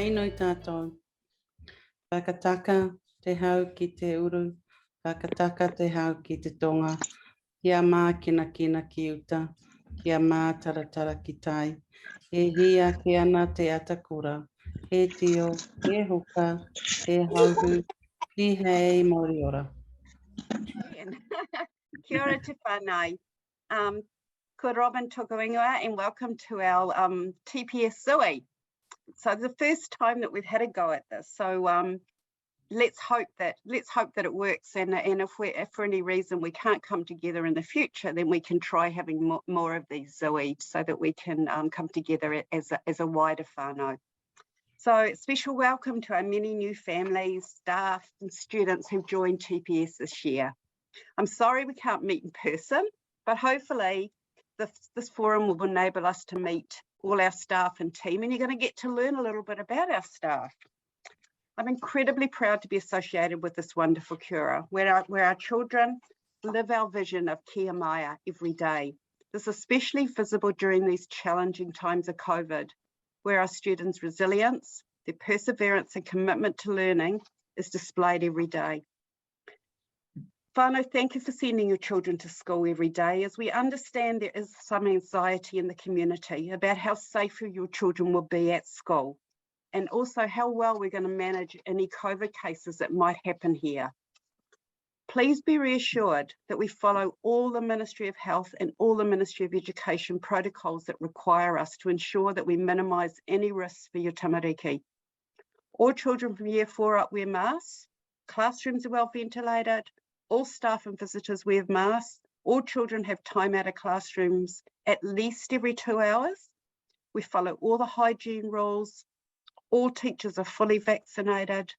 Haino I tātou. Whakataka te hau ki te uru. Whakataka te hau ki te tonga. Kia mā kina kina ki uta. Kia mā taratara ki tai. He hia ke ana te atakura. He tio, he hoka, he hauhu, ki hei mori ora. Kia ora te whānau. Ko Robin Tokoingoa and welcome to our TPS Zui. So the first time that we've had a go at this. So let's hope that it works. And if for any reason we can't come together in the future, then we can try having more of these Zui so that we can come together as a wider whānau. So special welcome to our many new families, staff and students who've joined TPS this year. I'm sorry we can't meet in person, but hopefully this forum will enable us to meet all our staff and team, and you're going to get to learn a little bit about our staff. I'm incredibly proud to be associated with this wonderful kura, where our children live our vision of kia maia every day. This is especially visible during these challenging times of COVID, where our students' resilience, their perseverance and commitment to learning is displayed every day. Whānau, thank you for sending your children to school every day, as we understand there is some anxiety in the community about how safe your children will be at school, and also how well we're going to manage any COVID cases that might happen here. Please be reassured that we follow all the Ministry of Health and all the Ministry of Education protocols that require us to ensure that we minimise any risks for your tamariki. All children from Year 4 up wear masks, classrooms are well ventilated, all staff and visitors wear masks, all children have time out of classrooms at least every 2 hours. We follow all the hygiene rules, all teachers are fully vaccinated,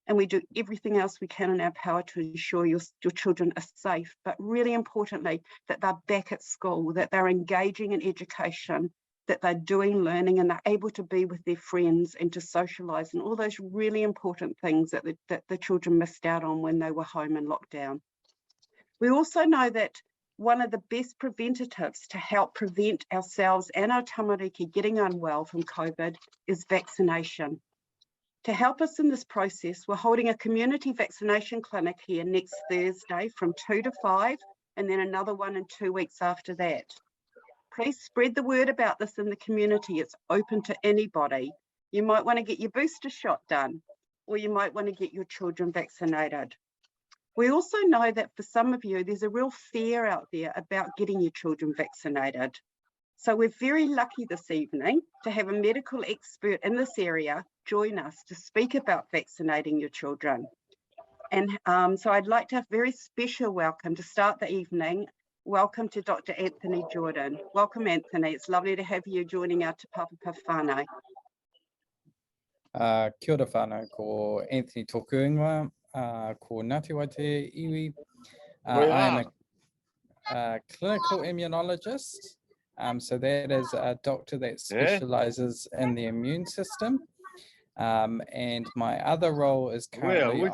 and we do everything else we can in our power to ensure your children are safe, but really importantly, that they're back at school, that they're engaging in education, that they're doing learning and they're able to be with their friends and to socialise, and all those really important things that the children missed out on when they were home in lockdown. We also know that one of the best preventatives to help prevent ourselves and our tamariki getting unwell from COVID is vaccination. To help us in this process, we're holding a community vaccination clinic here next Thursday from 2 to 5, and then another one in 2 weeks after that. Please spread the word about this in the community. It's open to anybody. You might want to get your booster shot done, or you might want to get your children vaccinated. We also know that for some of you, there's a real fear out there about getting your children vaccinated. So we're very lucky this evening to have a medical expert in this area join us to speak about vaccinating your children. And so I'd like to have a very special welcome to start the evening. Welcome to Dr. Anthony Jordan. Welcome, Anthony. It's lovely to have you joining our Te Papapa whānau. Kia ora whānau, ko Anthony Tokuingoa, ko Ngāti Waitea Iwi. I am a clinical immunologist. So that is a doctor that specialises in the immune system. And my other role is currently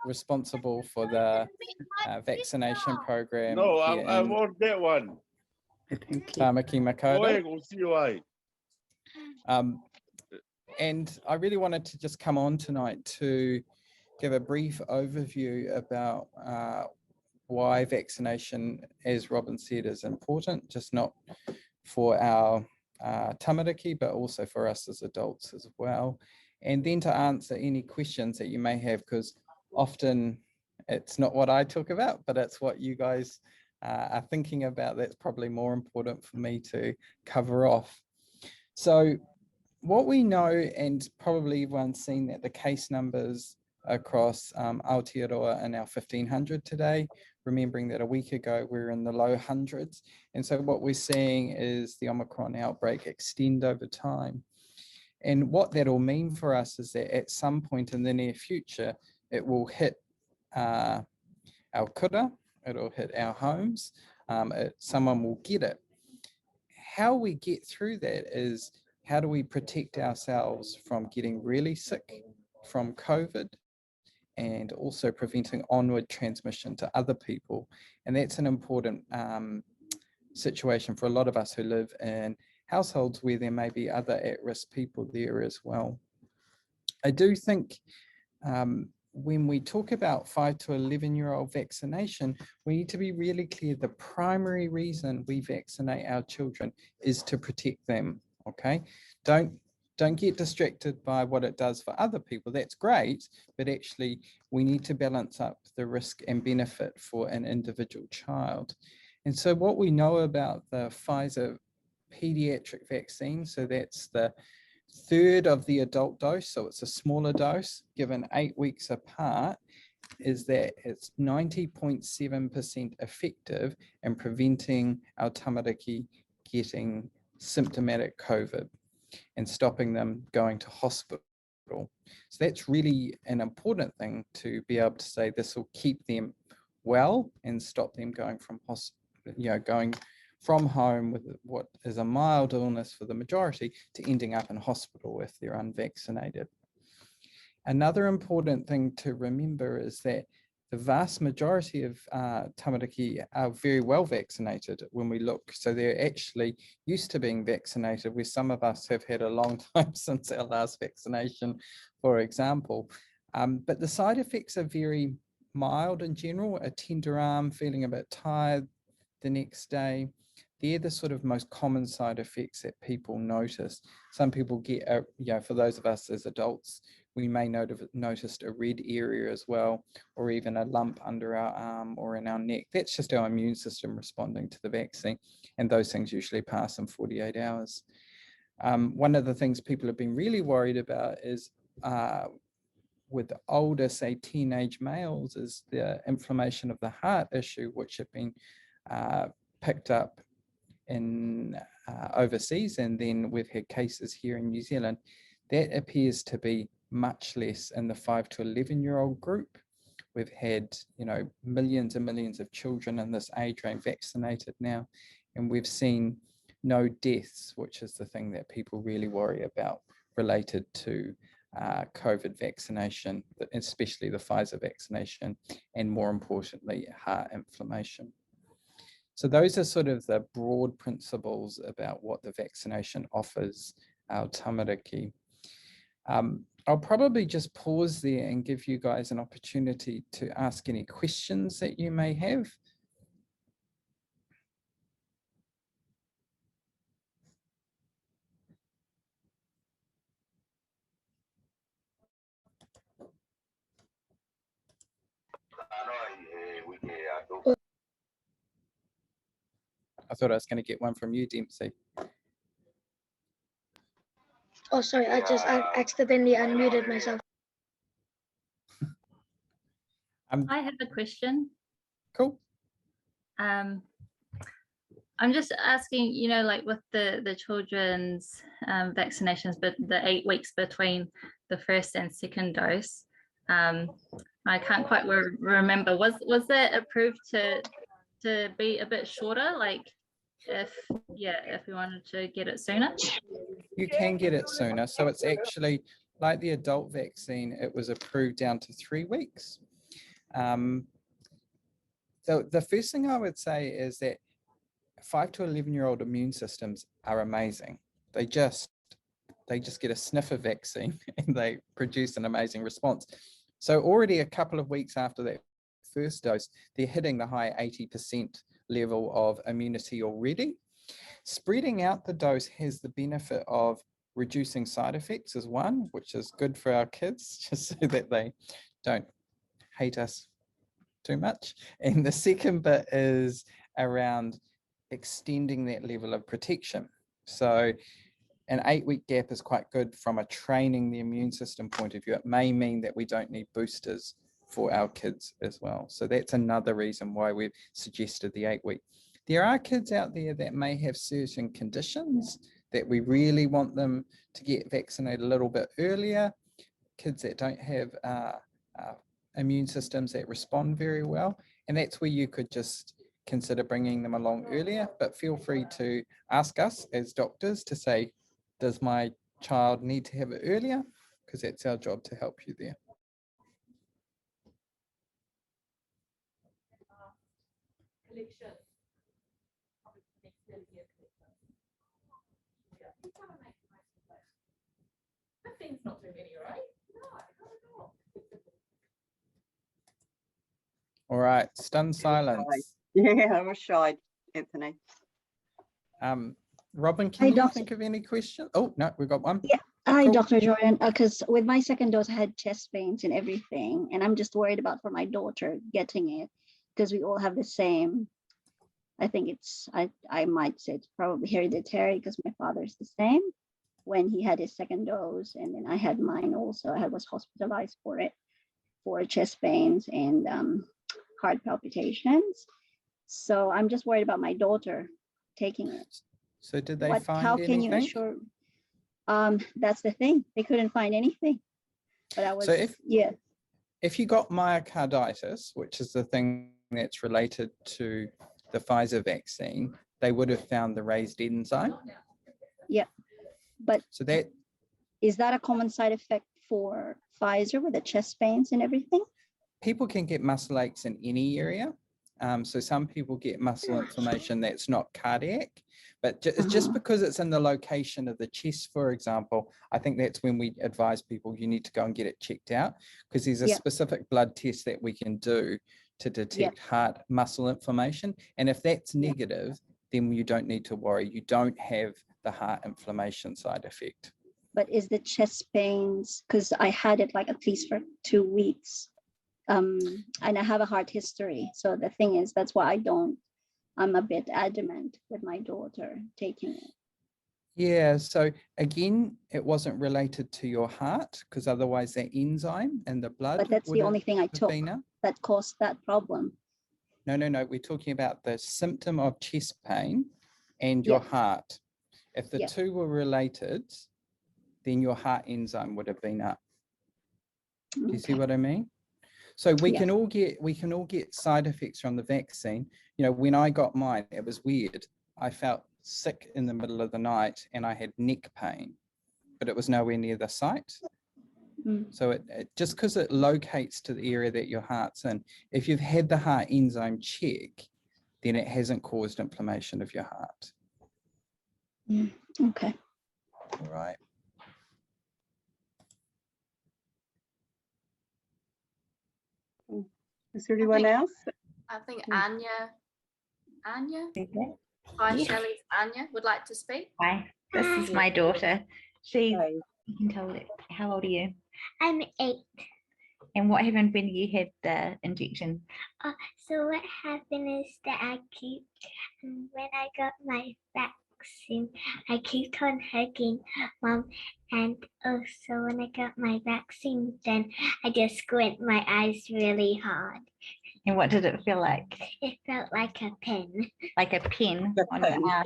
responsible for the vaccination program. No, I want that one. Tamaki Makaurau. And I really wanted to just come on tonight to give a brief overview about why vaccination, as Robin said, is important, just not for our tamariki, but also for us as adults as well. And then to answer any questions that you may have, because often it's not what I talk about, but it's what you guys are thinking about. That's probably more important for me to cover off. So what we know, and probably everyone's seen that the case numbers across Aotearoa are now 1,500 today, remembering that a week ago we were in the low hundreds. And so what we're seeing is the Omicron outbreak extend over time. And what that'll mean for us is that at some point in the near future, it will hit our kura, it'll hit our homes, someone will get it. How we get through that is, how do we protect ourselves from getting really sick from COVID and also preventing onward transmission to other people? And that's an important situation for a lot of us who live in households where there may be other at-risk people there as well. I do think when we talk about 5 to 11-year-old vaccination, we need to be really clear. The primary reason we vaccinate our children is to protect them, okay? Don't get distracted by what it does for other people. That's great, but actually we need to balance up the risk and benefit for an individual child. And so what we know about the Pfizer pediatric vaccine, so that's the third of the adult dose, so it's a smaller dose given 8 weeks apart, is that it's 90.7% effective in preventing our tamariki getting symptomatic COVID and stopping them going to hospital. So that's really an important thing to be able to say this will keep them well and stop them going from going from home with what is a mild illness for the majority to ending up in hospital if they're unvaccinated. Another important thing to remember is that the vast majority of tamariki are very well vaccinated when we look. So they're actually used to being vaccinated, where some of us have had a long time since our last vaccination, for example. But the side effects are very mild in general, a tender arm, feeling a bit tired the next day. They're the sort of most common side effects that people notice. Some people get, for those of us as adults, we may noticed a red area as well, or even a lump under our arm or in our neck. That's just our immune system responding to the vaccine, and those things usually pass in 48 hours. One of the things people have been really worried about is with older, say teenage males, is the inflammation of the heart issue, which have been picked up in overseas, and then we've had cases here in New Zealand. That appears to be much less in the 5 to 11-year-old group. We've had, millions and millions of children in this age range vaccinated now, and we've seen no deaths, which is the thing that people really worry about related to COVID vaccination, especially the Pfizer vaccination, and more importantly, heart inflammation. So those are sort of the broad principles about what the vaccination offers our tamariki. I'll probably just pause there and give you guys an opportunity to ask any questions that you may have. I thought I was going to get one from you, Dempsey. Oh, sorry, I accidentally unmuted myself. I have a question. Cool. I'm just asking, like with the children's vaccinations, but the 8 weeks between the first and second dose, I can't quite remember. Was that approved to be a bit shorter? Like if we wanted to get it sooner? You can get it sooner. So it's actually like the adult vaccine, it was approved down to 3 weeks. So the first thing I would say is that 5 to 11-year-old immune systems are amazing. They just get a sniff of vaccine and they produce an amazing response. So already a couple of weeks after that first dose, they're hitting the high 80% level of immunity already. Spreading out the dose has the benefit of reducing side effects as one, which is good for our kids, just so that they don't hate us too much. And the second bit is around extending that level of protection. So an 8-week gap is quite good from a training the immune system point of view. It may mean that we don't need boosters for our kids as well. So that's another reason why we've suggested the 8-week. There are kids out there that may have certain conditions that we really want them to get vaccinated a little bit earlier. Kids that don't have immune systems that respond very well. And that's where you could just consider bringing them along earlier, but feel free to ask us as doctors to say, does my child need to have it earlier? Because that's our job to help you there. 16's not too many, right? No, not at all. All right, stunned silence. Yeah, I was shy, Anthony. Robin, Hi, can you Doctor. think of any questions? Oh, no, we got one. Yeah. Hi, Cool. Dr. Jordan. Because with my second dose, I had chest pains and everything, and I'm just worried about for my daughter getting it because we all have the same. I think it's I might say it's probably hereditary because my father's the same when he had his second dose, and then I had mine also. I was hospitalized for it, for chest pains and heart palpitations. So I'm just worried about my daughter taking it. So did they find How can you anything? assure? That's the thing. They couldn't find anything. But I was, So if yeah. If you got myocarditis, which is the thing that's related to the Pfizer vaccine, they would have found the raised enzyme. Yeah. But So that is that a common side effect for Pfizer with the chest pains and everything? people can get muscle aches in any area. So some people get muscle inflammation that's not cardiac, but it's just because it's in the location of the chest, for example. I think that's when we advise people you need to go and get it checked out, because there's a specific blood test that we can do to detect heart muscle inflammation. And if that's negative, then you don't need to worry. You don't have the heart inflammation side effect. But is the chest pains, because I had it like at least for 2 weeks. And I have a heart history. So the thing is, that's why I'm a bit adamant with my daughter taking it. Yeah, so again, it wasn't related to your heart, because otherwise that enzyme in the blood. But that's the only thing I took been up. that caused that problem. No, we're talking about the symptom of chest pain and your heart. If the two were related, then your heart enzyme would have been up. Do you see what I mean? So we can all get side effects from the vaccine. You know, when I got mine, it was weird. I felt sick in the middle of the night and I had neck pain, but it was nowhere near the site. So it just because it locates to the area that your heart's in, if you've had the heart enzyme check, then it hasn't caused inflammation of your heart. Okay. All right. Is there anyone else? I think Anya. Hi, Shelley. Anya would like to speak. Hi, this is my daughter. She, you can tell it. How old are you? I'm 8. And what happened when you had the injection? So what happened is that when I got my vaccine, I kept on hugging Mom, and also when I got my vaccine, then I just squint my eyes really hard. And what did it feel like? It felt like a pin. Like a pin on your arm,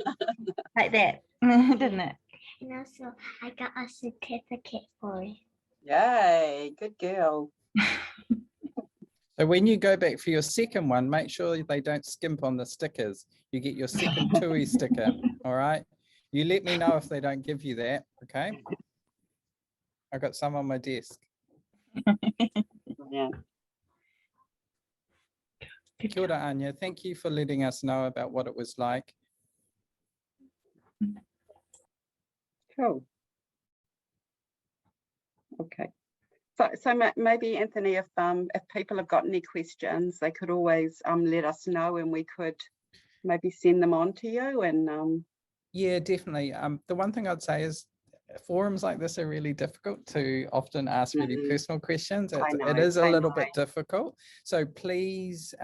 like that, didn't it? And also, I got a certificate for it. Yay, good girl. So when you go back for your second one, make sure they don't skimp on the stickers. You get your second TUI sticker, all right? You let me know if they don't give you that, okay? I got some on my desk. Yeah. Kia ora, Anya. Thank you for letting us know about what it was like. Cool. Okay. So maybe Anthony, if people have got any questions, they could always let us know, and we could maybe send them on to you. And yeah, definitely. The one thing I'd say is forums like this are really difficult to often ask really personal questions. It is a little bit difficult. So please,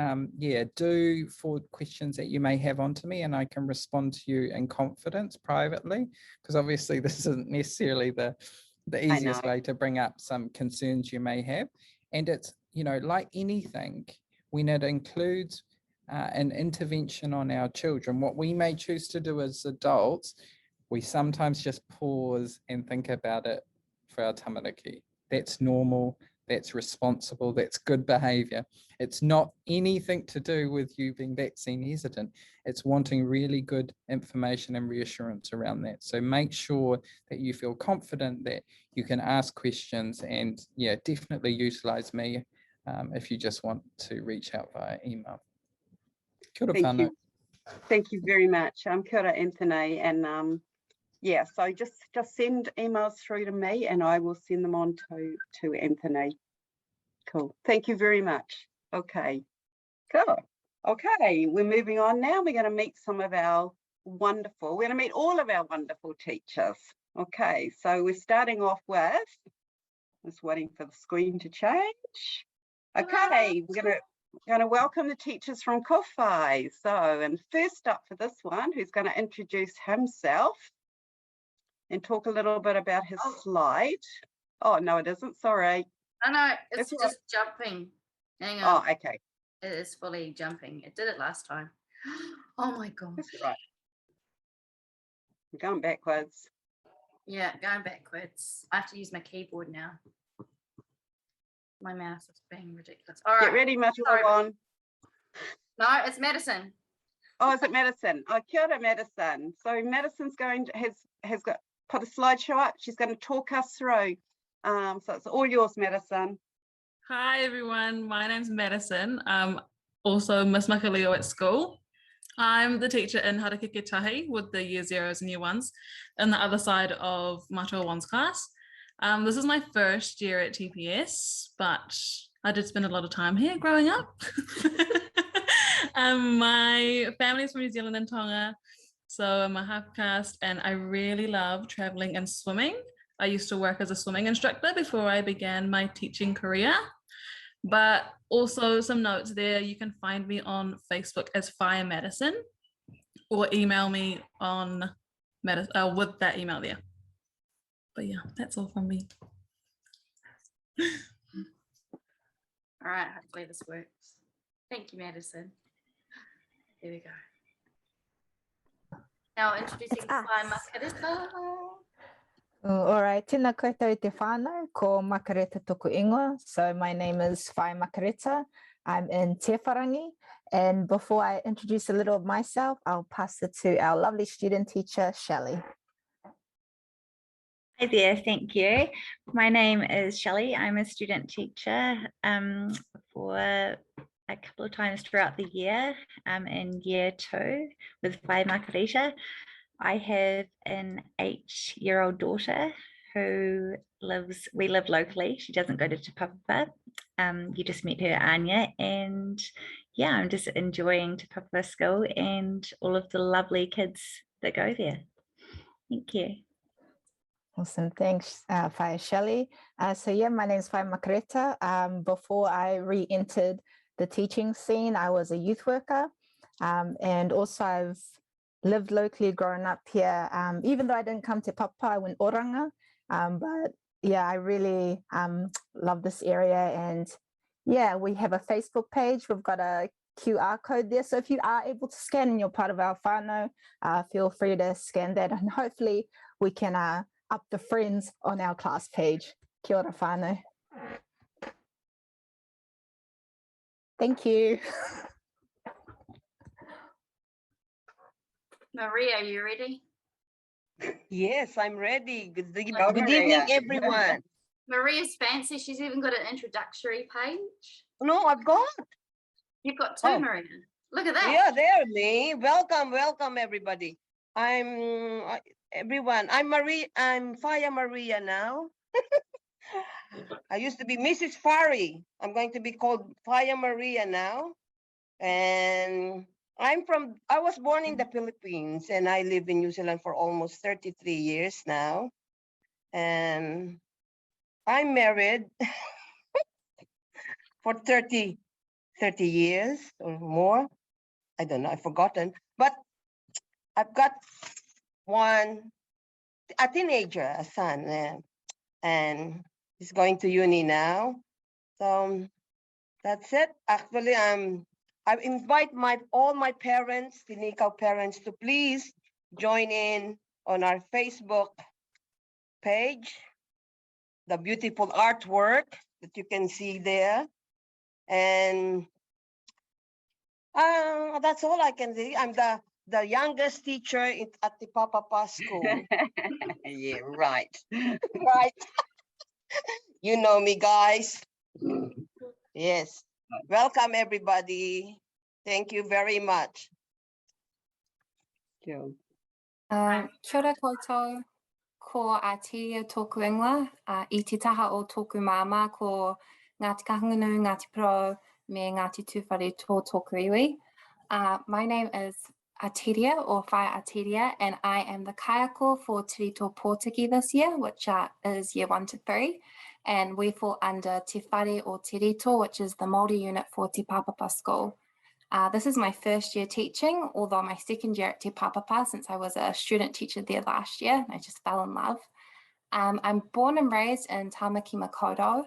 do forward questions that you may have onto me, and I can respond to you in confidence privately, because obviously this isn't necessarily the easiest way to bring up some concerns you may have. And it's, you know, like anything, when it includes an intervention on our children, what we may choose to do as adults, we sometimes just pause and think about it for our tamariki. That's normal, that's responsible, that's good behavior. It's not anything to do with you being vaccine hesitant. It's wanting really good information and reassurance around that. So make sure that you feel confident that you can ask questions, and definitely utilize me if you just want to reach out via email. Kia ora, Whānau. Thank you very much. Kia ora, Anthony, and yeah, so just send emails through to me and I will send them on to Anthony. Cool. Thank you very much. Okay. Cool. Okay, we're moving on now. We're going to meet some of our we're going to meet all of our wonderful teachers. Okay, so we're starting off with, just waiting for the screen to change. Okay, we're going to welcome the teachers from Kowhai. So, and first up for this one, who's going to introduce himself and talk a little bit about his slide. Oh, no, it isn't. Sorry. No, it's That's just jumping. Hang on. Oh, okay. It is fully jumping. It did it last time. Oh my gosh. That's right. I'm going backwards. Yeah, going backwards. I have to use my keyboard now. My mouse is being ridiculous. All right. Get ready, Matawan. No, it's Madison. Oh, is it Madison? Oh, kia ora, Madison. So Madison's has got put a slideshow up. She's going to talk us through. So it's all yours, Madison. Hi everyone, my name's Madison. I'm also Miss Makaleo at school. I'm the teacher in Harakeke with the year 0s and year 1s and the other side of Matawan's class. This is my first year at TPS, but I did spend a lot of time here growing up. My family's from New Zealand and Tonga, so I'm a half caste and I really love traveling and swimming. I used to work as a swimming instructor before I began my teaching career. But also some notes there, you can find me on Facebook as Fire Madison or email me on with that email there. But yeah, that's all from me. All right, hopefully this works. Thank you, Madison. Here we go. Now introducing Whai Makareta. All right, tēnā koutou te whānau, ko Makareta tōku ingoa. So my name is Whai Makareta. I'm in Te Wharangi. And before I introduce a little of myself, I'll pass it to our lovely student teacher, Shelley. Hi there, thank you. My name is Shelley. I'm a student teacher for a couple of times throughout the year in year 2 with Whai Makareta. I have an 8-year-old daughter who we live locally. She doesn't go to Te Papapa. You just met her, Anya, and yeah, I'm just enjoying Te Papapa School and all of the lovely kids that go there. Thank you. Awesome, thanks, Whai Shelley. So yeah, my name is Whai Makareta. Before I re-entered the teaching scene, I was a youth worker, and also I've lived locally, grown up here. Even though I didn't come to Papa, I went Oranga. But yeah, I really love this area. And yeah, we have a Facebook page. We've got a QR code there. So if you are able to scan and you're part of our whānau, feel free to scan that. And hopefully we can up the friends on our class page. Kia ora whānau. Thank you. Maria, are you ready? Yes, I'm ready. Good evening, everyone. Maria's fancy. She's even got an introductory page. No, I've got. You've got two, Maria. Look at that. Yeah, there, me. Welcome, everybody. Everyone. I'm Maria. I'm Fire Maria now. I used to be Mrs. Fari. I'm going to be called Fire Maria now, and I was born in the Philippines and I live in New Zealand for almost 33 years now. And I'm married for 30 years or more. I don't know, I've forgotten. But I've got a teenager, a son, and he's going to uni now. So that's it. Actually, I invite all my parents, Tinikaw parents, to please join in on our Facebook page, the beautiful artwork that you can see there. And that's all I can say. I'm the youngest teacher at Te Papapa School. Yeah, right. Right. You know me, guys. Yes. Welcome, everybody. Thank you very much. Kia ora koutou, ko Atiria tōku ingoa, I te taha o tōku māma ko Ngāti Kahungunu, Ngāti Pro, me Ngāti Tūwhare tō tōku iwi. My name is Atiria or Whai Atiria, and I am the kaiako for Tirito Pōtiki this year, which is year 1 to 3. And we fall under Te Whare o Tirito, which is the Māori unit for Te Papapa School. This is my first year teaching, although my second year at Te Papapa, since I was a student teacher there last year, and I just fell in love. I'm born and raised in Tamaki Makaurau,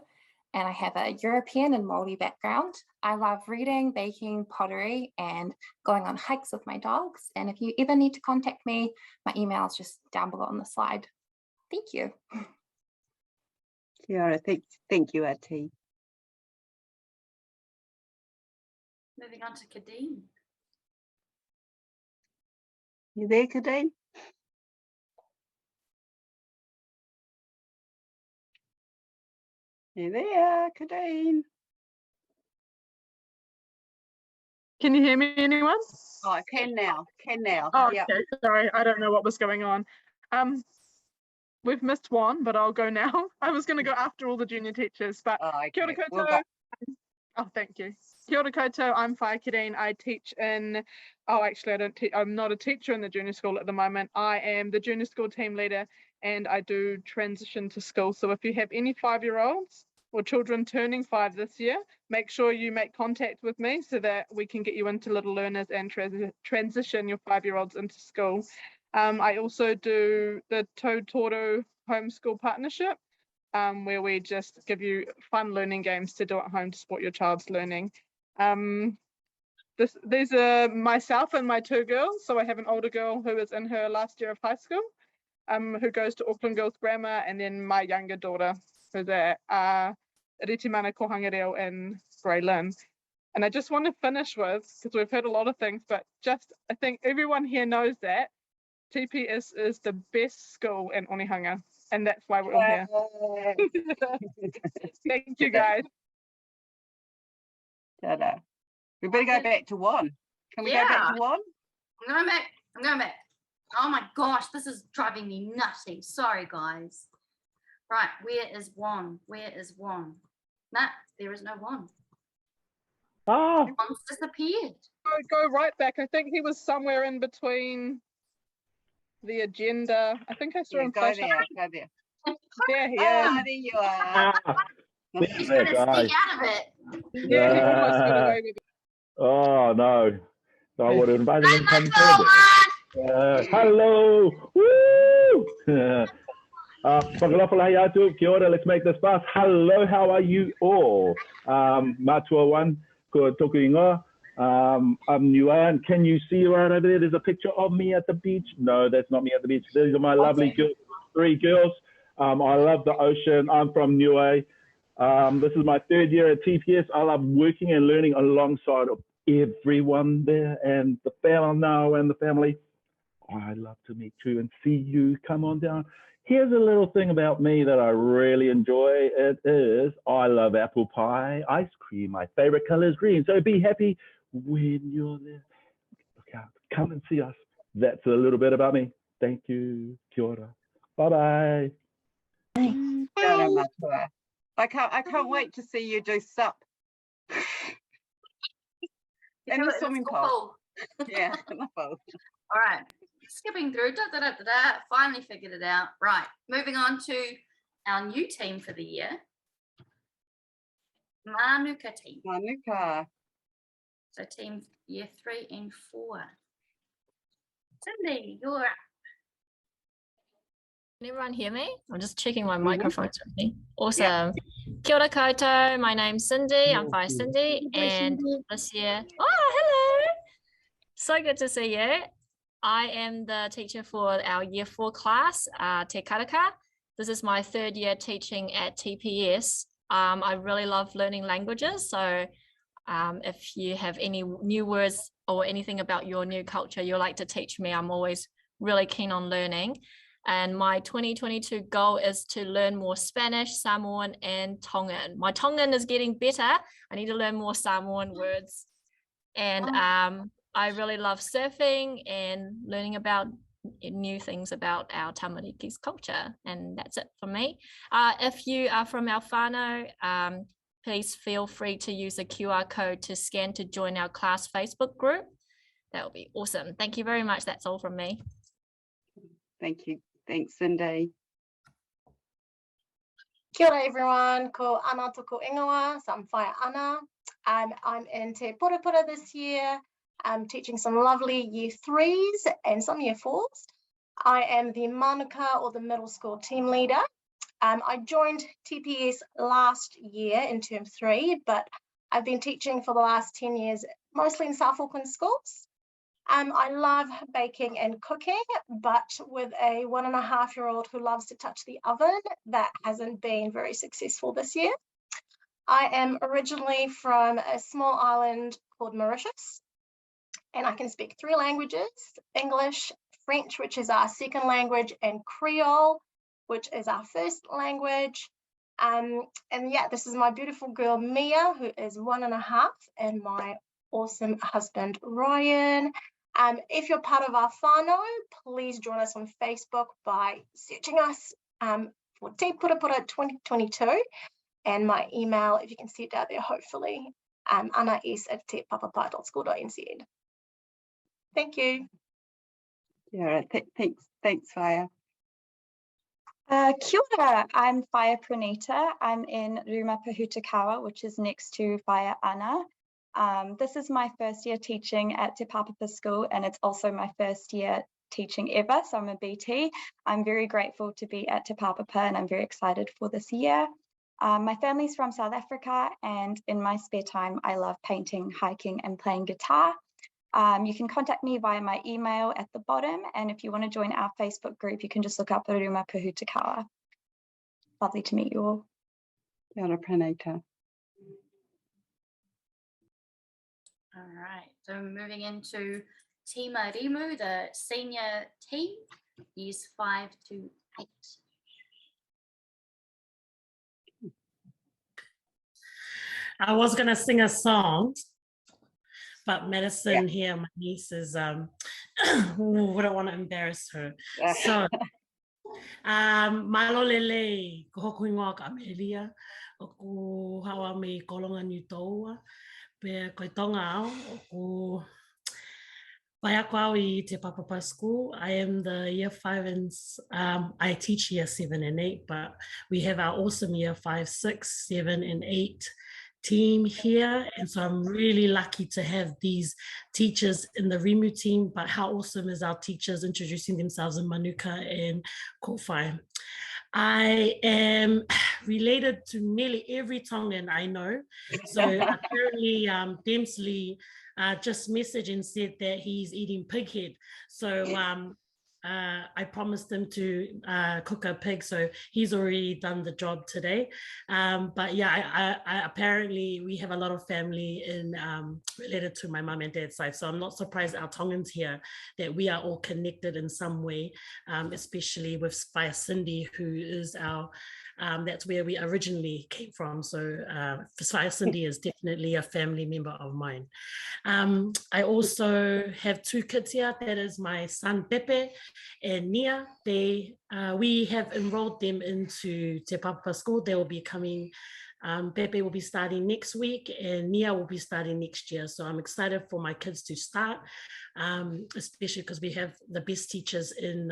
and I have a European and Māori background. I love reading, baking, pottery, and going on hikes with my dogs. And if you ever need to contact me, my email is just down below on the slide. Thank you. Kia ora, thank you, Ati. Moving on to Kadeen. You there, Kadeen? You there, Kadeen? Can you hear me, anyone? Oh, I can now. Oh, Yep. okay. Sorry, I don't know what was going on. We've missed one, but I'll go now. I was going to go after all the junior teachers, but okay. Kia ora koutou. Oh, thank you. Kia ora koutou, I'm Whai Kadeen. I teach in, actually, I'm not a teacher in the junior school at the moment. I am the junior school team leader, and I do transition to school. So if you have any 5-year-olds or children turning 5 this year, make sure you make contact with me so that we can get you into Little Learners and transition your 5-year-olds into school. I also do the Tautoro Homeschool Partnership, where we just give you fun learning games to do at home to support your child's learning. These are myself and my 2 girls. So I have an older girl who is in her last year of high school, who goes to Auckland Girls Grammar, and then my younger daughter who's at Ritimana Kohangareo in Grey Lynn. And I just want to finish with, because we've heard a lot of things, but just I think everyone here knows that TPS is the best school in Onehunga, and that's why we're all here. Thank you, guys. Ta-da. We better go back to 1. Can we go back to 1? I'm going back. Oh my gosh, this is driving me nutty. Sorry, guys. Right, where is 1? Where is 1? Nah, there is no 1. Ah. 1's disappeared. Go right back. I think he was somewhere in between the agenda. I think I saw him. Go there. There he is. There you are. He's trying to sneak out of it. Yeah, he almost got away with it. Oh no. So I would have invited him to come forward. Hello. Woo! Kia ora, let's make this fast. Hello, how are you all? Matua one, ko toku ingoa. I'm new, and can you see right over there? There's a picture of me at the beach. No, that's not me at the beach. These are my lovely girls, 3 girls. I love the ocean. I'm from Niue. This is my 3rd year at TPS. I love working and learning alongside of everyone there and the Whānau and the family. I love to meet you and see you. Come on down. Here's a little thing about me that I really enjoy. It is I love apple pie, ice cream. My favorite color is green. So be happy when you're there. Look out, come and see us. That's a little bit about me. Thank you. Kia ora. Bye-bye. I can't wait to see you do sup. In the swimming pool. Yeah, in the pool. All right, skipping through. Finally figured it out. Right, moving on to our new team for the year. Manuka team. Manuka. So team year 3 and 4. Cindy, you're up. Can everyone hear me? I'm just checking my microphone's working. Awesome. Yeah. Kia ora koutou. My name's Cindy. I'm Whai Cindy. And this year, hello. So good to see you. I am the teacher for our year 4 class, Te Karaka. This is my 3rd year teaching at TPS. I really love learning languages. So if you have any new words or anything about your new culture you'd like to teach me, I'm always really keen on learning. And my 2022 goal is to learn more Spanish, Samoan, and Tongan. My Tongan is getting better. I need to learn more Samoan words. And I really love surfing and learning about new things about our Tamariki's culture. And that's it for me. If you are from our whānau, please feel free to use the QR code to scan to join our class Facebook group. That would be awesome. Thank you very much. That's all from me. Thank you. Thanks, Cindy. Kia ora everyone, ko Ana toko ingoa, so I'm Whaia Ana. I'm in Te Papapa this year. I'm teaching some lovely year 3s and some year 4s. I am the Manuka or the middle school team leader. I joined TPS last year in term 3, but I've been teaching for the last 10 years, mostly in South Auckland schools. I love baking and cooking, but with a 1.5-year-old who loves to touch the oven, that hasn't been very successful this year. I am originally from a small island called Mauritius, and I can speak 3 languages, English, French, which is our second language, and Creole, which is our first language. And yeah, this is my beautiful girl, Mia, who is 1.5, and my awesome husband, Ryan. If you're part of our whānau, please join us on Facebook by searching us for Te Papapa 2022, and my email, if you can see it out there, hopefully, anas@tepapapa.school.nz. Thank you. Yeah, thanks, Whaia. Kia ora, I'm Whaia Pranita. I'm in Rumapahutakawa, which is next to Whaia Ana. This is my first year teaching at Te Papapa School, and it's also my first year teaching ever, so I'm a BT. I'm very grateful to be at Te Papapa, and I'm very excited for this year. My family's from South Africa, and in my spare time, I love painting, hiking, and playing guitar. You can contact me via my email at the bottom, and if you want to join our Facebook group, you can just look up Rumapahutakawa. Lovely to meet you all. Kia ora, Pranita. All right, so moving into Te Marimu, the senior team, years 5 to 8. I was going to sing a song, but Madison here, my niece, is, wouldn't want to embarrass her. So, malo lele, ko hoku ingoa ka Amelia, o ku hawa me kolonga ni toa, pe koe tonga au, o ku pai ako au I Te Papapa School. I am the year 5 and I teach year 7 and 8, but we have our awesome year 5, 6, 7 and 8 team here, and so I'm really lucky to have these teachers in the Rimu team. But how awesome is our teachers introducing themselves in Manuka and Kowhai. I am related to nearly every Tongan I know, so apparently Dempsley just messaged and said that he's eating pig head, so I promised him to cook a pig, so he's already done the job today. But yeah, I apparently we have a lot of family in related to my mum and dad's side, so I'm not surprised our Tongans here that we are all connected in some way, especially with via Cindy, who is our that's where we originally came from. So via Cindy is definitely a family member of mine. I also have 2 kids here. That is my son Pepe and Nia. We have enrolled them into Te Papapa School. They will be coming, Pepe will be starting next week and Nia will be starting next year. So I'm excited for my kids to start, especially because we have the best teachers in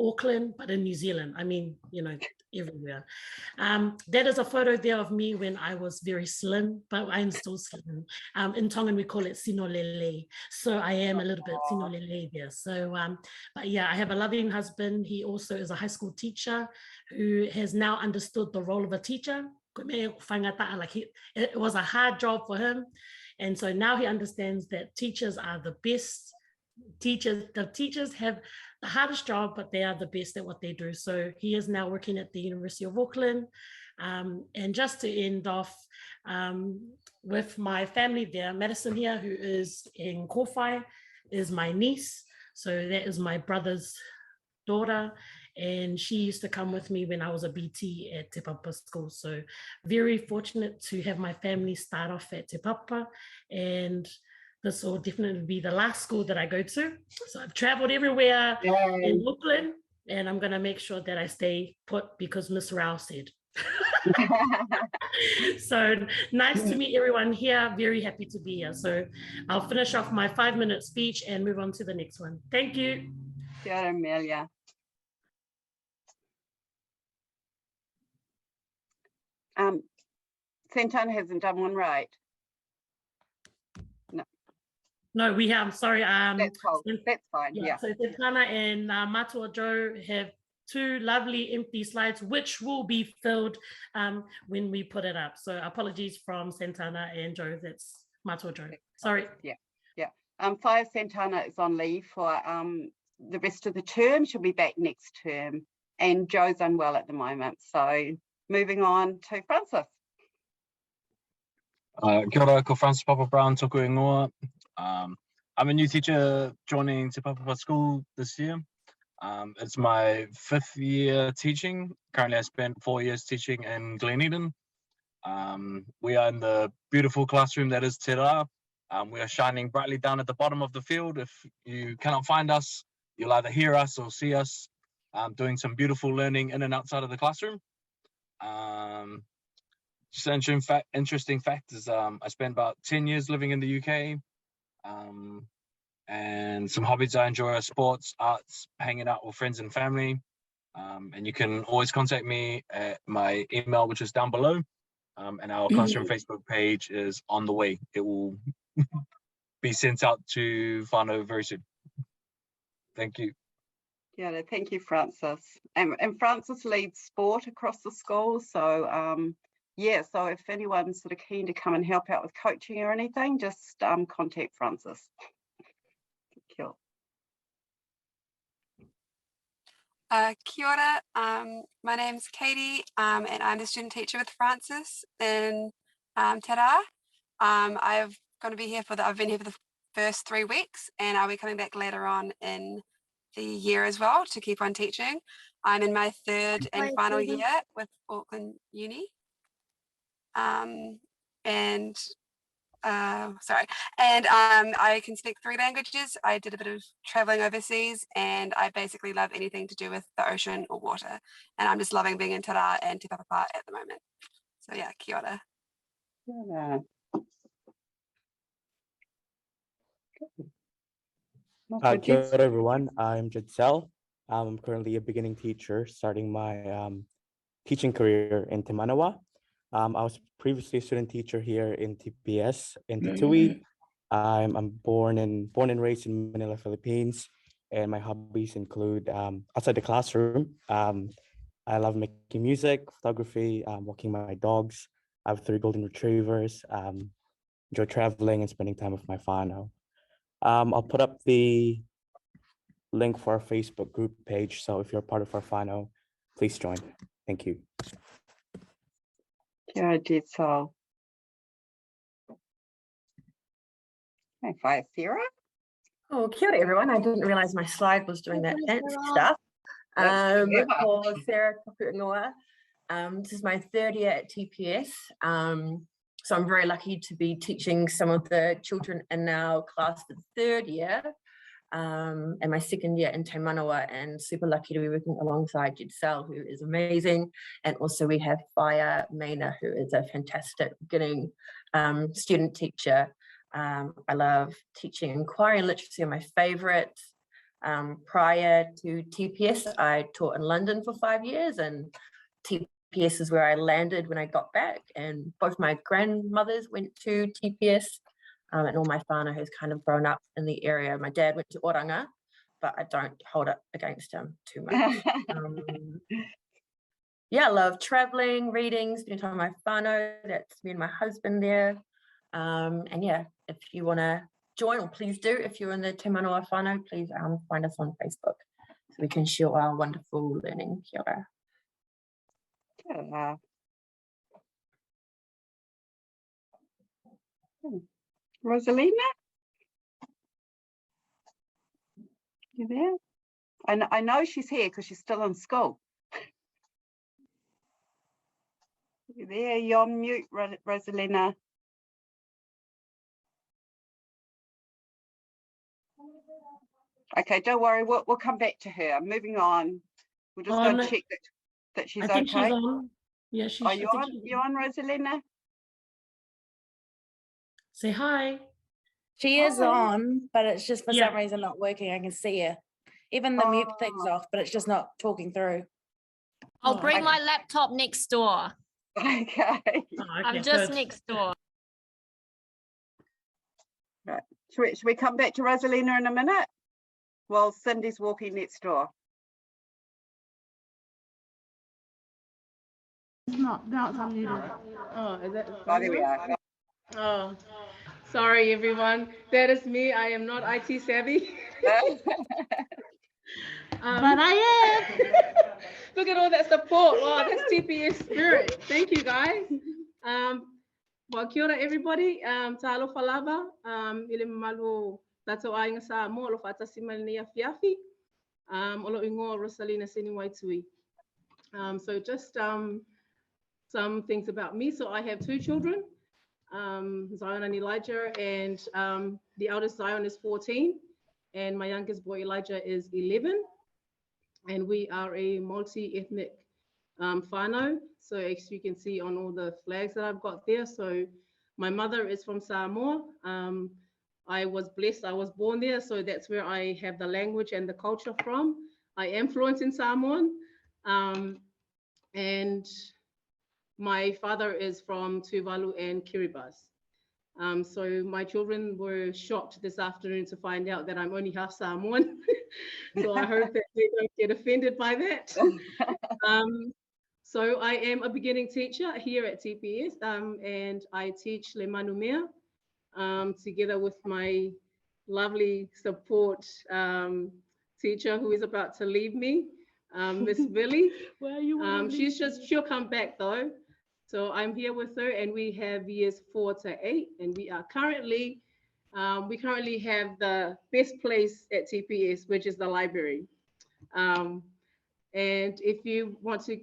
Auckland, but in New Zealand, I mean, you know, everywhere. That is a photo there of me when I was very slim, but I'm still slim. In Tongan, we call it sinolele. So I am a little bit sinolele there. So, but yeah, I have a loving husband. He also is a high school teacher who has now understood the role of a teacher. Like it was a hard job for him. And so now he understands that teachers are the best teachers. The teachers have the hardest job, but they are the best at what they do. So he is now working at the University of Auckland. And just to end off with my family there, Madison here, who is in Kowhai, is my niece. So that is my brother's daughter. And she used to come with me when I was a BT at Te Papapa School. So very fortunate to have my family start off at Te Papapa. And this will definitely be the last school that I go to. So I've traveled everywhere in Auckland, and I'm going to make sure that I stay put because Miss Rao said. So nice to meet everyone here. Very happy to be here. So I'll finish off my 5-minute speech and move on to the next one. Thank you. Kia ora, Amelia. Santana hasn't done one right. No, we have, sorry. That's cool. That's fine, yeah. So Santana and Matua Joe have 2 lovely empty slides, which will be filled when we put it up. So apologies from Santana and Joe, that's Matua Joe. Sorry. Yeah. Fire Santana is on leave for the rest of the term. She'll be back next term. And Joe's unwell at the moment. So moving on to Francis. Kia ora, ko Francis Papa Brown, tōku ingoa. I'm a new teacher joining Te Papapa School this year. It's my 5th year teaching. Currently, I spent 4 years teaching in Glen Eden. We are in the beautiful classroom that is Te Rā. We are shining brightly down at the bottom of the field. If you cannot find us, you'll either hear us or see us doing some beautiful learning in and outside of the classroom. Just an interesting fact is I spent about 10 years living in the UK. And some hobbies I enjoy are sports, arts, hanging out with friends and family. And you can always contact me at my email, which is down below. And our classroom Facebook page is on the way. It will be sent out to Whānau very soon. Thank you. Yeah, thank you, Francis. And Francis leads sport across the school. So yeah, so if anyone's sort of keen to come and help out with coaching or anything, just contact Francis. Cool. Kia ora, my name's Katie, and I'm the student teacher with Francis in Te Rā. I've been here for the first 3 weeks, and I'll be coming back later on in the year as well to keep on teaching. I'm in my 3rd and final year with Auckland Uni. I can speak 3 languages. I did a bit of traveling overseas, and I basically love anything to do with the ocean or water. And I'm just loving being in Te Rā and Te Papapa at the moment. So yeah, kia ora. Kia ora everyone, I'm Jidsel. I'm currently a beginning teacher starting my teaching career in Te Manawa. I was previously a student teacher here in TPS in Te Tui. I'm born and raised in Manila, Philippines, and my hobbies include outside the classroom. I love making music, photography, walking my dogs. I have 3 golden retrievers. Enjoy traveling and spending time with my whānau. I'll put up the link for our Facebook group page. So if you're part of our whānau, please join. Thank you. Kia ora, Jidsel. Hi, Sarah. Oh, kia ora, everyone. I didn't realize my slide was doing that fancy stuff. For Sarah tōku ingoa. This is my 3rd year at TPS. So I'm very lucky to be teaching some of the children in our class for the 3rd year and my 2nd year in Te Manawa, and super lucky to be working alongside Jidsel, who is amazing. And also we have Fire Maina, who is a fantastic beginning student teacher. I love teaching inquiry and literacy, are my favorite. Prior to TPS, I taught in London for 5 years, and TPS is where I landed when I got back, and both my grandmothers went to TPS, and all my whānau has kind of grown up in the area. My dad went to Oranga, but I don't hold it against him too much. Yeah, I love traveling, reading, spending time with my whānau. That's me and my husband there. And yeah, if you want to join, or please do, if you're in the Te Manawa whānau, please find us on Facebook so we can share our wonderful learning. Kia ora. Kia ora. Rosalina? You there? I know she's here because she's still in school. You there? You're on mute, Rosalina. Okay, don't worry, we'll come back to her. Moving on. We'll just Oh, go and no, check that she's I think okay. she's on. Yeah, Oh, I think she's you on, Rosalina? Say hi. She is Hi. on, but it's just for Yeah. some reason not working. I can see her. Even the mute thing's off, but it's just not talking through. I'll bring okay. my laptop next door. Okay. I'm just next door. Right. Should we come back to Rosalina in a minute? While Cindy's walking next door. No, it's unmuted. Oh, is that? Oh, there we are. Oh, sorry everyone. That is me. I am not IT savvy. But I am. Look at all that support. Wow, that's TPS spirit. Thank you guys. Well, kia ora everybody. Talo falava. Ile malu tato ainga sa mo lo fata simani fiafi. Olo ingo Rosalina Sini Waitui. So just some things about me. So I have 2 children, Zion and Elijah, and the eldest Zion is 14, and my youngest boy Elijah is 11. And we are a multi-ethnic whānau. So as you can see on all the flags that I've got there. So my mother is from Samoa. I was blessed, I was born there. So that's where I have the language and the culture from. I am fluent in Samoan. And my father is from Tuvalu and Kiribati. So my children were shocked this afternoon to find out that I'm only half Samoan. So I hope that they don't get offended by that. So I am a beginning teacher here at TPS, and I teach Le Manumea together with my lovely support teacher who is about to leave me, Miss Billy. Where are you? She'll come back though. So I'm here with her, and we have years 4 to 8, and we are currently, we currently have the best place at TPS, which is the library. And if you want to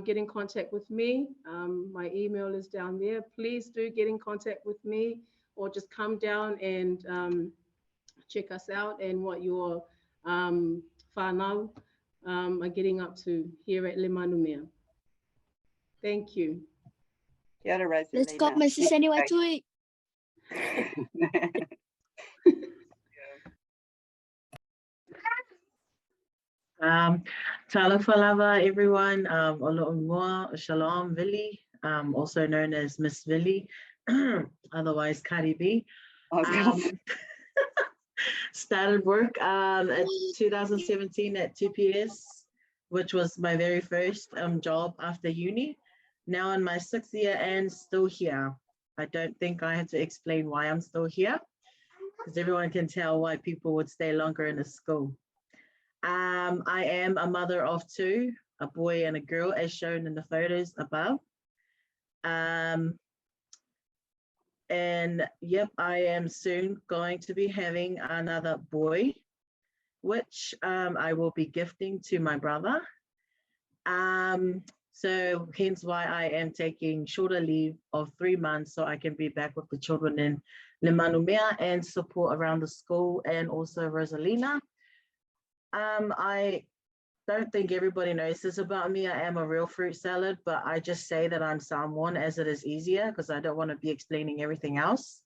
get in contact with me, my email is down there. Please do get in contact with me, or just come down and check us out and what your whānau are getting up to here at Le Manumea. Thank you. Kia ora, Rosalina. Let's go, Mrs. Anyway, Tui. Tala falava, everyone. Olo ungoa, shalom, Vili, also known as Miss Vili, otherwise Cardi B. Started work in 2017 at TPS, which was my very first job after uni. Now in my 6th year and still here. I don't think I have to explain why I'm still here, because everyone can tell why people would stay longer in a school. I am a mother of 2, a boy and a girl, as shown in the photos above. And yep, I am soon going to be having another boy, which I will be gifting to my brother. So hence why I am taking shorter leave of 3 months, so I can be back with the children in Le Manumea and support around the school, and also Rosalina. I don't think everybody knows this about me. I am a real fruit salad, but I just say that I'm Samoan as it is easier, because I don't want to be explaining everything else.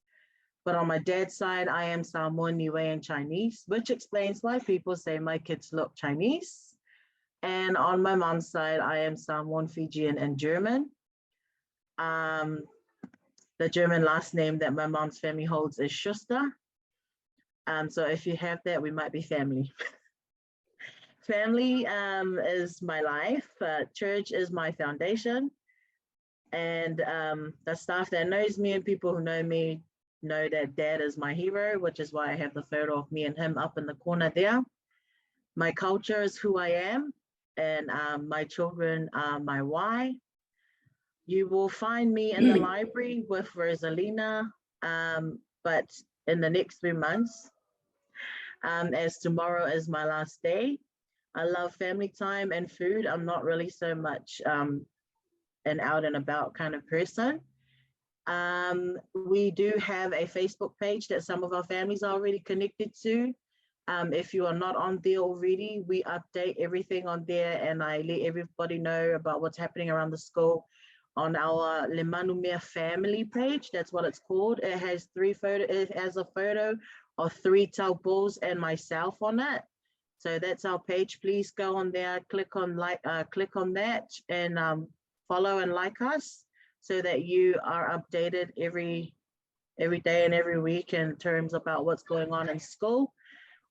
But on my dad's side, I am Samoan, Niue, and Chinese, which explains why people say my kids look Chinese. And on my mom's side, I am Samoan, Fijian, and German. The German last name that my mom's family holds is Schuster. So if you have that, we might be family. Family is my life. Church is my foundation. And the staff that knows me and people who know me know that Dad is my hero, which is why I have the photo of me and him up in the corner there. My culture is who I am, and my children are my why. You will find me in the library with Rosalina, but in the next 3 months, as tomorrow is my last day. I love family time and food. I'm not really so much an out and about kind of person. We do have a Facebook page that some of our families are already connected to. If you are not on there already, we update everything on there, and I let everybody know about what's happening around the school on our Le Manumea family page. That's what it's called. It has it has a photo of 3 taupos and myself on it. So that's our page. Please go on there, click on that, and follow and like us so that you are updated every day and every week in terms about what's going on in school.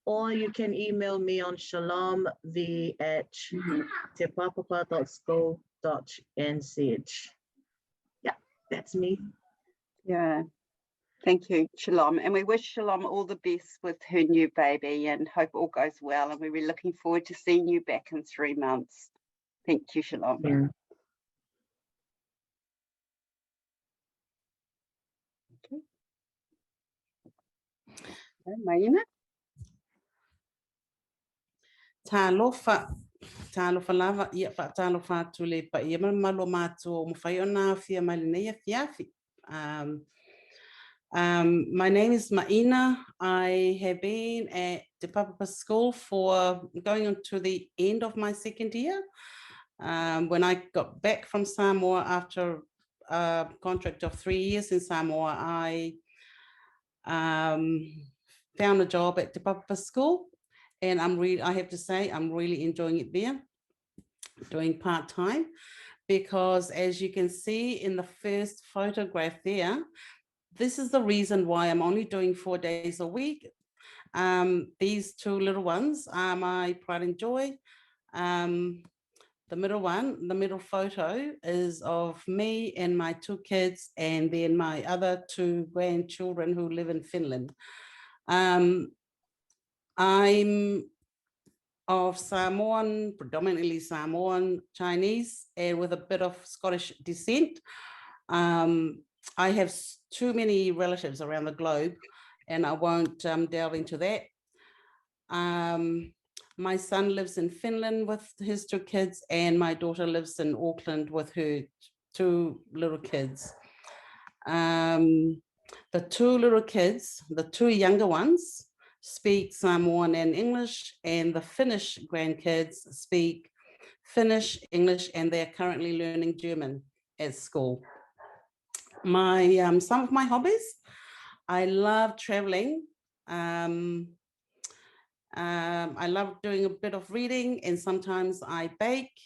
Or you can email me on shalom@tepapapa.school.nz. Yeah, that's me. Yeah. Thank you, Shalom. And we wish Shalom all the best with her new baby and hope all goes well. And we're looking forward to seeing you back in 3 months. Thank you, Shalom. Yeah. Okay. Maina? Talofa lava ia talofa atu le pa ia malo mato mo fai ona fia malinea fiafi. My name is Maina. I have been at Te Papapa School for going on to the end of my 2nd year. When I got back from Samoa after a contract of 3 years in Samoa, I found a job at Te Papapa School, and I have to say I'm really enjoying it there, doing part-time, because as you can see in the first photograph there, this is the reason why I'm only doing 4 days a week. These 2 little ones are my pride and joy. The middle photo is of me and my 2 kids, and then my other 2 grandchildren who live in Finland. I'm of Samoan, predominantly Samoan, Chinese, and with a bit of Scottish descent. I have too many relatives around the globe, and I won't delve into that. My son lives in Finland with his 2 kids, and my daughter lives in Auckland with her 2 little kids. The 2 little kids, the 2 younger ones, speak Samoan and English, and the Finnish grandkids speak Finnish, English, and they're currently learning German at school. Some of my hobbies, I love traveling. I love doing a bit of reading, and sometimes I bake.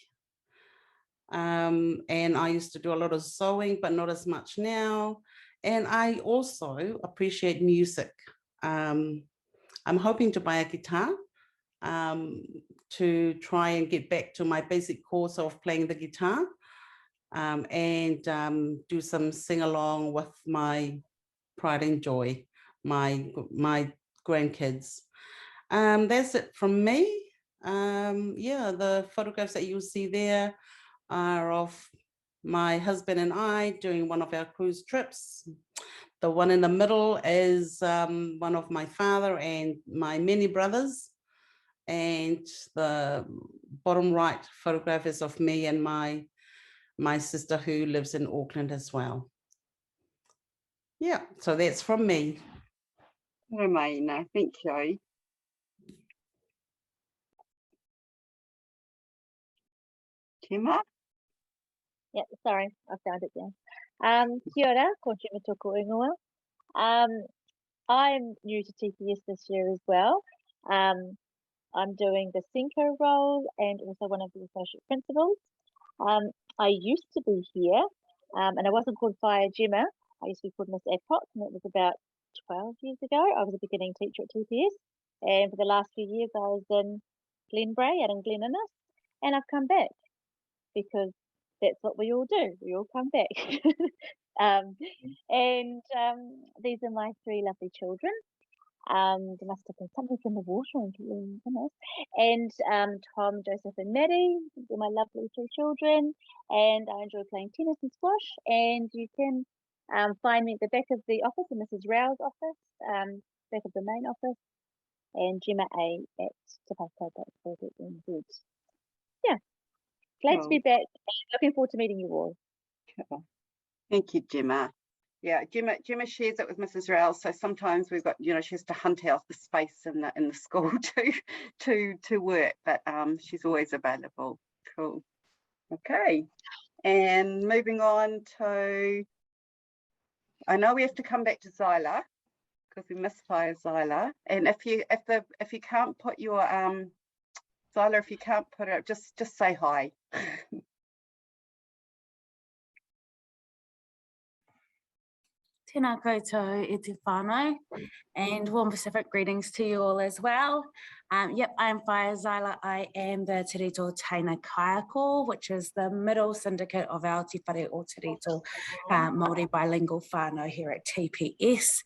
And I used to do a lot of sewing, but not as much now. And I also appreciate music. I'm hoping to buy a guitar to try and get back to my basic course of playing the guitar, and do some sing-along with my pride and joy, my grandkids. That's it from me. Yeah, the photographs that you'll see there are of my husband and I doing one of our cruise trips. The one in the middle is one of my father and my many brothers. And the bottom right photograph is of me and my sister who lives in Auckland as well. Yeah, so that's from me. Maina, thank you. Gemma? Yeah, sorry, I found it there. Kia ora, ko Gemma tōku ingoa. I'm new to TPS this year as well. I'm doing the Senko role and also one of the associate principals. I used to be here, and I wasn't called Fire Gemma. I used to be called Miss Adcock, and it was about 12 years ago. I was a beginning teacher at TPS, and for the last few years I was in Glenbrae out in Glen Innes, and I've come back because that's what we all do. We all come back. These are my 3 lovely children. There must have been something in the water and Tom, Joseph and Maddie. They're my lovely 3 children, and I enjoy playing tennis and squash. And you can find me at the back of the office in Mrs. Rao's office, back of the main office, and Gemma A at Te Papapa School. Yeah, glad to be back. Looking forward to meeting you all. Thank you, Gemma. Yeah, Gemma shares it with Mrs. Rowell. So sometimes we've got, she has to hunt out the space in the school to work, but she's always available. Cool. Okay, and moving on to, I know we have to come back to Zyla because we missed Fire Zyla. And if you can't put your Zyla, if you can't put it up, just say hi. Tēnā koutou e te whānau, and warm Pacific greetings to you all as well. Yep, I'm Fire Zyla. I am the Te Rito Taina Kaiako, which is the middle syndicate of our Te Whare o Te Rito Māori bilingual whānau here at TPS.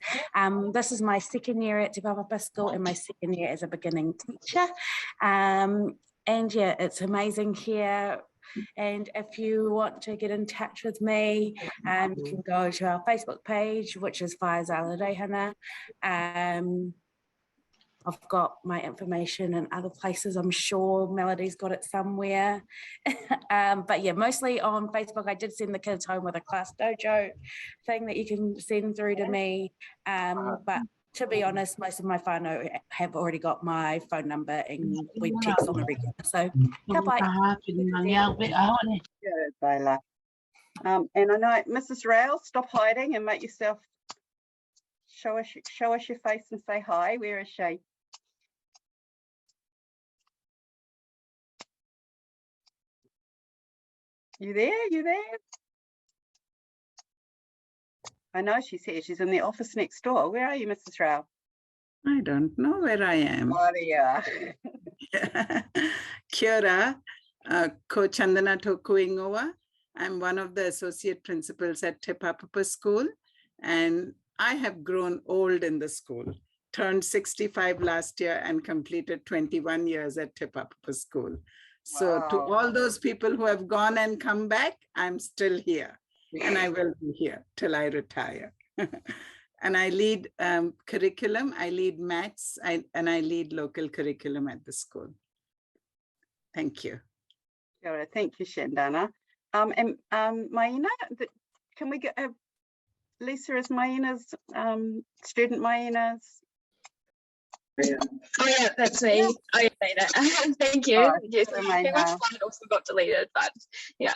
This is my second year at Te Papapa School and my second year as a beginning teacher. And yeah, it's amazing here. And if you want to get in touch with me, you can go to our Facebook page, which is Whaia Zyla Reihana. I've got my information in other places. I'm sure Melody's got it somewhere. But yeah, mostly on Facebook. I did send the kids home with a class dojo thing that you can send through to me. But to be honest, most of my whānau have already got my phone number and we text on a regular. So, ka pai. Good, Zyla. And I know, Mrs. Rowell, stop hiding and make yourself, show us your face and say hi. Where is she? You there? You there? I know she's here. She's in the office next door. Where are you, Mrs. Rowell? I don't know where I am. Oh, there you are. Kia ora, ko Chandana toku ingoa. I'm one of the associate principals at Te Papapa School, and I have grown old in the school. Turned 65 last year and completed 21 years at Te Papapa School. So to all those people who have gone and come back, I'm still here. And I will be here till I retire. And I lead curriculum, I lead maths, and I lead local curriculum at the school. Thank you. Thank you, Chandana. And Maina, can we get Lisa is Maina's student Maina's? Oh yeah, that's me. Oh yeah, Maina. Thank you. Oh, Yes, my slide also got deleted, but yeah.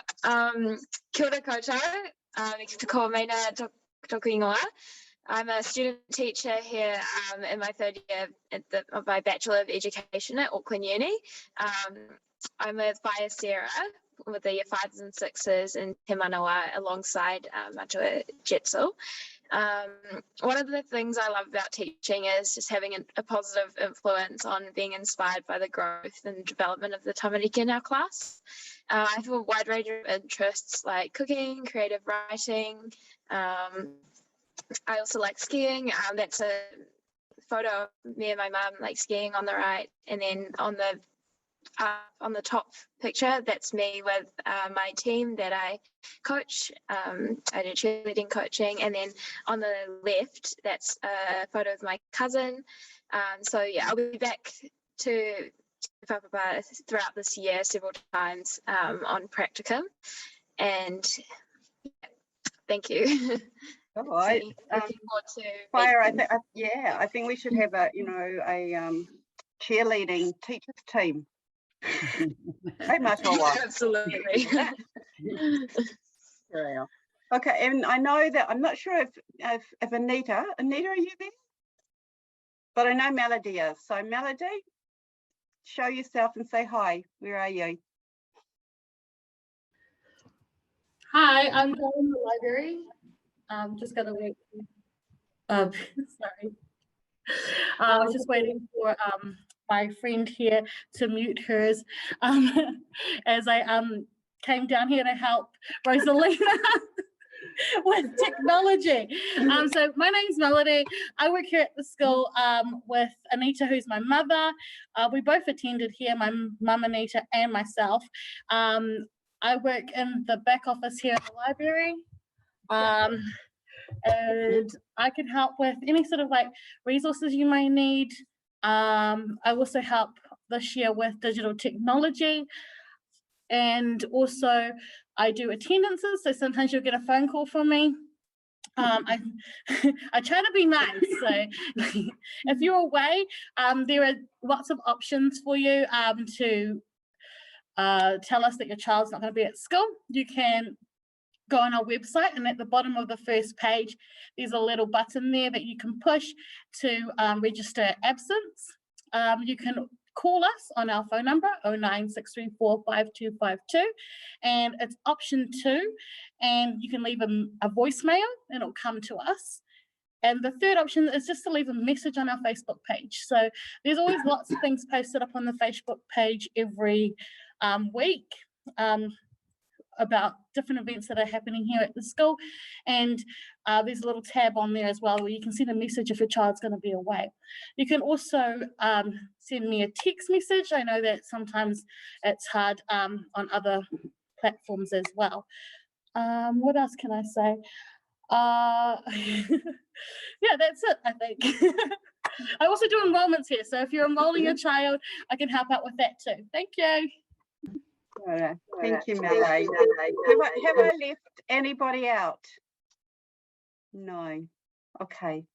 Kia ora koutou. Te ko Maina toku ingoa. I'm a student teacher here in my third year of my Bachelor of Education at Auckland Uni. I'm with Whaia Sarah with the year 5s and 6s in Te Manawa alongside Matua Jetzel. One of the things I love about teaching is just having a positive influence on being inspired by the growth and development of the tamariki in our class. I have a wide range of interests like cooking, creative writing. I also like skiing. That's a photo of me and my mum like skiing on the right, and then on the top picture, that's me with my team that I coach. I do cheerleading coaching, and then on the left, that's a photo of my cousin. So yeah, I'll be back to Papapa throughout this year several times on practicum, and yeah, thank you. All right. Fire, I think we should have a cheerleading teachers team. Hey, Matawa. Absolutely. Okay, and I know that I'm not sure if Anita, are you there? But I know Melody is. So Melody, show yourself and say hi. Where are you? Hi, I'm going to the library. I'm just gonna wait. Sorry. I was just waiting for my friend here to mute hers as I came down here to help Rosalina with technology. So my name's Melody. I work here at the school with Anita, who's my mother. We both attended here, my mum Anita and myself. I work in the back office here at the library. And I can help with any sort of like resources you may need. I also help this year with digital technology, and also I do attendances, so sometimes you'll get a phone call from me I I try to be nice. So if you're away, there are lots of options for you to tell us that your child's not going to be at school. You can go on our website, and at the bottom of the first page, there's a little button there that you can push to register absence. You can call us on our phone number 096345252, and it's option 2, and you can leave a voicemail and it'll come to us. And the third option is just to leave a message on our Facebook page. So there's always lots of things posted up on the Facebook page every week about different events that are happening here at the school. And there's a little tab on there as well where you can send a message if your child's going to be away. You can also send me a text message. I know that sometimes it's hard on other platforms as well. What else can I say? Yeah, that's it, I think. I also do enrollments here, so if you're enrolling your child, I can help out with that too. Thank you. Thank you, Melanie. Have I left anybody out? No. Okay.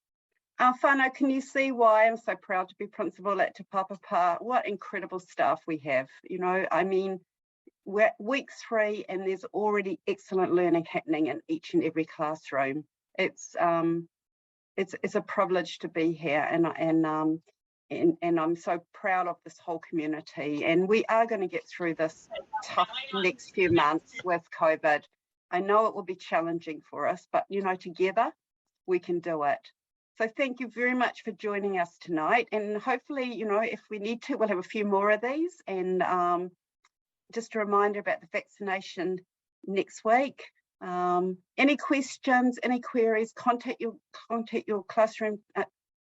Whānau, can you see why I'm so proud to be principal at Te Papapa? What incredible staff we have. You know, I mean, we're at week 3 and there's already excellent learning happening in each and every classroom. It's a privilege to be here, and I'm so proud of this whole community. And we are going to get through this tough next few months with COVID. I know it will be challenging for us, but you know, together we can do it. So thank you very much for joining us tonight. And hopefully, you know, if we need to, we'll have a few more of these. And just a reminder about the vaccination next week. Any questions, any queries, contact your classroom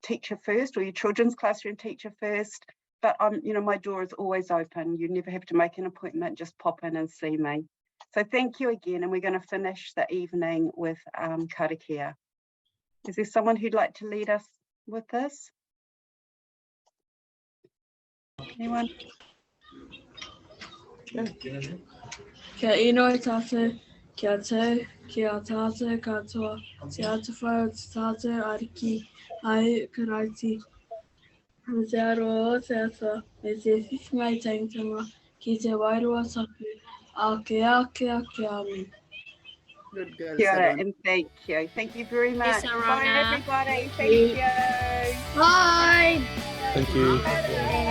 teacher first, or your children's classroom teacher first. But you know, my door is always open. You never have to make an appointment, just pop in and see me. So thank you again, and we're going to finish the evening with karakia. Is there someone who'd like to lead us with this? Anyone? Kia ino tātou, kia tau, kia tātou katoa, te atawhau te tātou ariki, ai karaiti. Me te aroa o te atua, me te whiwhi mai tangitanga, ki te wairua tapu, ake amen. Good girl, Kia ora, Saran. and thank you. Thank you very much. Yes, Bye, Arona. everybody. Thank you. Bye. Thank you. Bye.